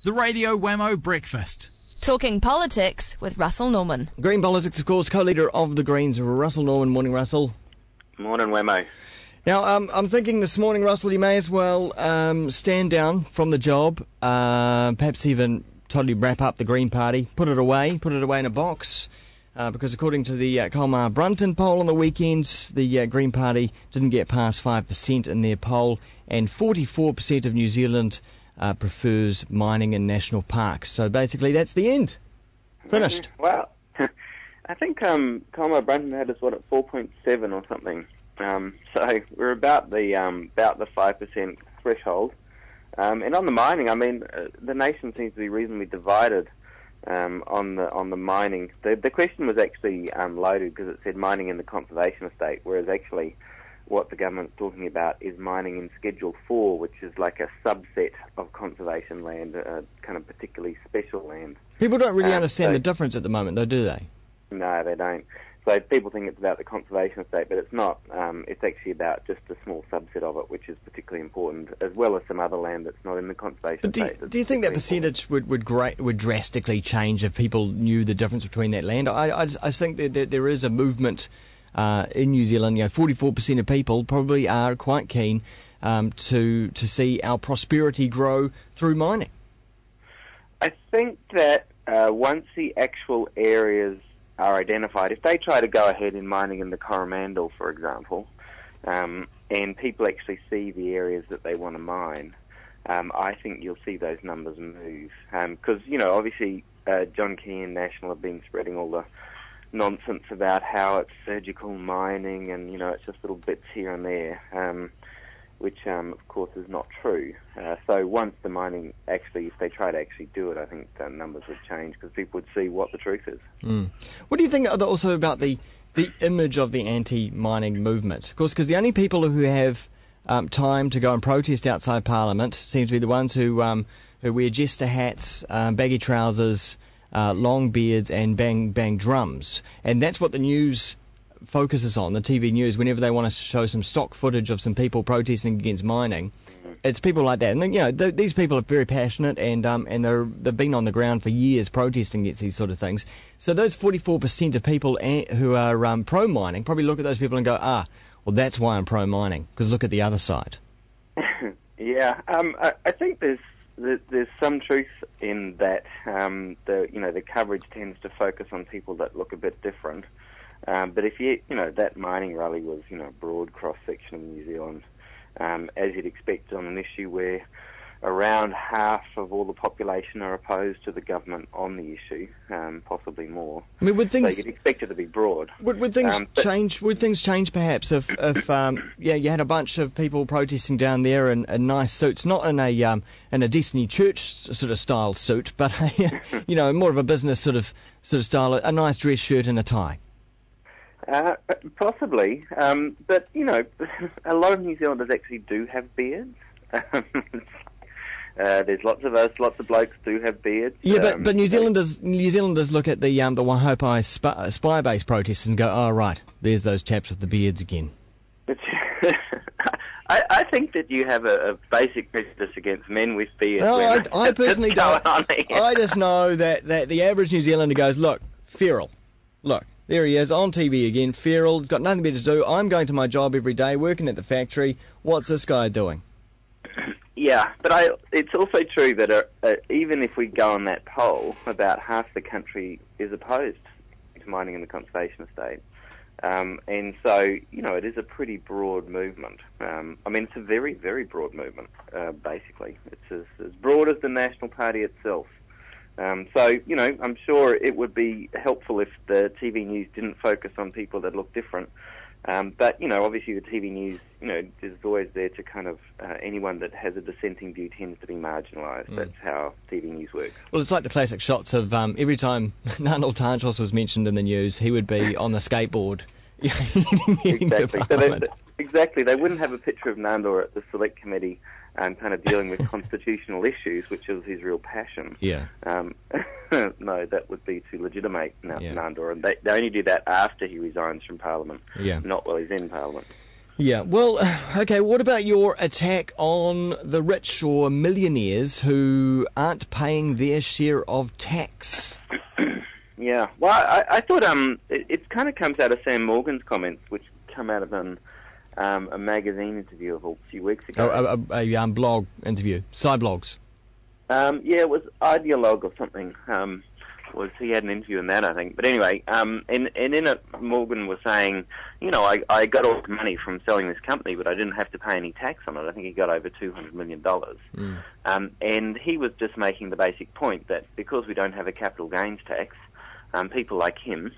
The Radio Wammo Breakfast. Talking politics with Russel Norman. Green politics, of course, co-leader of the Greens, Russel Norman. Morning, Russell. Morning, Wammo. Now, I'm thinking this morning, Russell, you may as well stand down from the job, perhaps even totally wrap up the Green Party, put it away in a box, because according to the Colmar-Brunton poll on the weekend, the Green Party didn't get past 5% in their poll, and 44% of New Zealand prefers mining in national parks. So basically, that's the end. Finished. Well, I think Colmar-Brunton had us, at 4.7 or something. So we're about the 5% threshold. And on the mining, I mean, the nation seems to be reasonably divided on the mining. The question was actually loaded because it said mining in the conservation estate, whereas actually what the government's talking about is mining in Schedule 4, which is like a subset of conservation land, kind of particularly special land. People don't really understand the difference at the moment, though, do they? No, they don't. So people think it's about the conservation estate, but it's not. It's actually about just a small subset of it, which is particularly important, as well as some other land that's not in the conservation estate. Do you think that percentage would drastically change if people knew the difference between that land? I think that there is a movement in New Zealand. 44% of people probably are quite keen to see our prosperity grow through mining. I think that once the actual areas are identified, if they try to go ahead in mining in the Coromandel, for example, and people actually see the areas that they want to mine, I think you'll see those numbers move. Because, obviously John Key and National have been spreading all the nonsense about how it's surgical mining and, it's just little bits here and there, which, of course, is not true. So once the mining if they try to actually do it, I think the numbers would change because people would see what the truth is. What do you think also about the image of the anti-mining movement? Of course, because the only people who have time to go and protest outside Parliament seem to be the ones who wear jester hats, baggy trousers, long beards and bang drums. And that's what the news focuses on, the TV news, whenever they want to show some stock footage of some people protesting against mining. It's people like that. And, these people are very passionate and they've been on the ground for years protesting against these sort of things. So those 44% of people who are pro-mining probably look at those people and go, well, that's why I'm pro-mining, because look at the other side. Yeah, I think there's some truth in that. The coverage tends to focus on people that look a bit different. But if that mining rally was, a broad cross-section of New Zealand, as you'd expect on an issue where around half of all the population are opposed to the government on the issue, possibly more. I mean, so you'd expect it to be broad. Would things change? Would things change perhaps if you had a bunch of people protesting down there in nice suits, not in a Destiny Church sort of style suit, but more of a business sort of style, a nice dress shirt and a tie? Possibly, but a lot of New Zealanders actually do have beards. There's lots of us, lots of blokes do have beards. Yeah, but New Zealanders look at the Waihopai spy base protests and go, oh right, there's those chaps with the beards again. I think that you have a basic prejudice against men with beards. No, I personally don't. I just know that the average New Zealander goes, look, Feral, look. There he is, on TV again, feral, he's got nothing better to do. I'm going to my job every day, working at the factory. What's this guy doing? Yeah, but it's also true that even if we go on that poll, about half the country is opposed to mining in the conservation estate. And so, it is a pretty broad movement. It's a very, very broad movement, basically. It's as broad as the National Party itself. So, I'm sure it would be helpful if the TV news didn't focus on people that look different. But, obviously the TV news, is always there to kind of, anyone that has a dissenting view tends to be marginalised. That's how TV news works. Well, it's like the classic shots of every time Nandal Tantros was mentioned in the news, he would be on the skateboard. Exactly. They wouldn't have a picture of Nandor at the Select Committee kind of dealing with constitutional issues, which is his real passion. Yeah. No, that would be to legitimate Nandor, and they only do that after he resigns from Parliament, not while he's in Parliament. Yeah, well, okay, what about your attack on the rich or millionaires who aren't paying their share of tax? Yeah, well, I thought it kind of comes out of Sam Morgan's comments, which come out of a magazine interview of a few weeks ago. A blog interview, side blogs. Yeah, it was Ideologue or something. He had an interview in that, I think. But anyway, and in it, Morgan was saying, I got all the money from selling this company, but I didn't have to pay any tax on it. I think he got over $200 million. And he was just making the basic point that because we don't have a capital gains tax, people like him,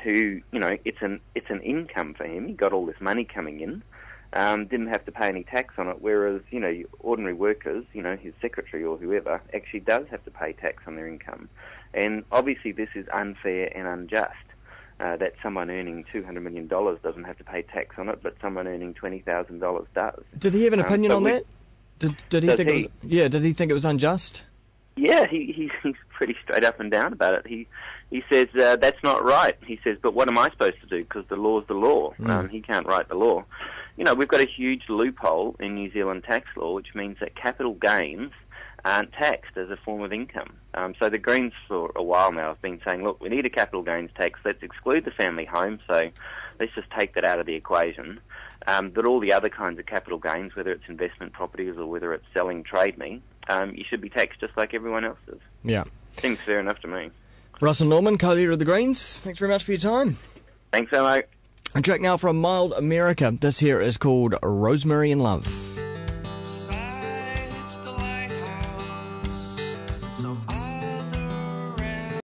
who, it's an income for him. He got all this money coming in, didn't have to pay any tax on it, whereas, ordinary workers, his secretary or whoever, actually does have to pay tax on their income. And obviously this is unfair and unjust, that someone earning $200 million doesn't have to pay tax on it, but someone earning $20,000 does. Did he have an opinion on that? Did he think did he think it was unjust? Yeah, he's pretty straight up and down about it. He says, that's not right. He says, but what am I supposed to do? Because the law's the law. He can't write the law. We've got a huge loophole in New Zealand tax law, which means that capital gains aren't taxed as a form of income. So the Greens for a while now have been saying, look, we need a capital gains tax. Let's exclude the family home, so let's just take that out of the equation. But all the other kinds of capital gains, whether it's investment properties or whether it's selling trade me, you should be taxed just like everyone else is. Yeah. Seems fair enough to me. Russel Norman, co-leader of the Greens, thanks very much for your time. Thanks, Wammo. A track now from Mild America. This here is called Rosemary in Love.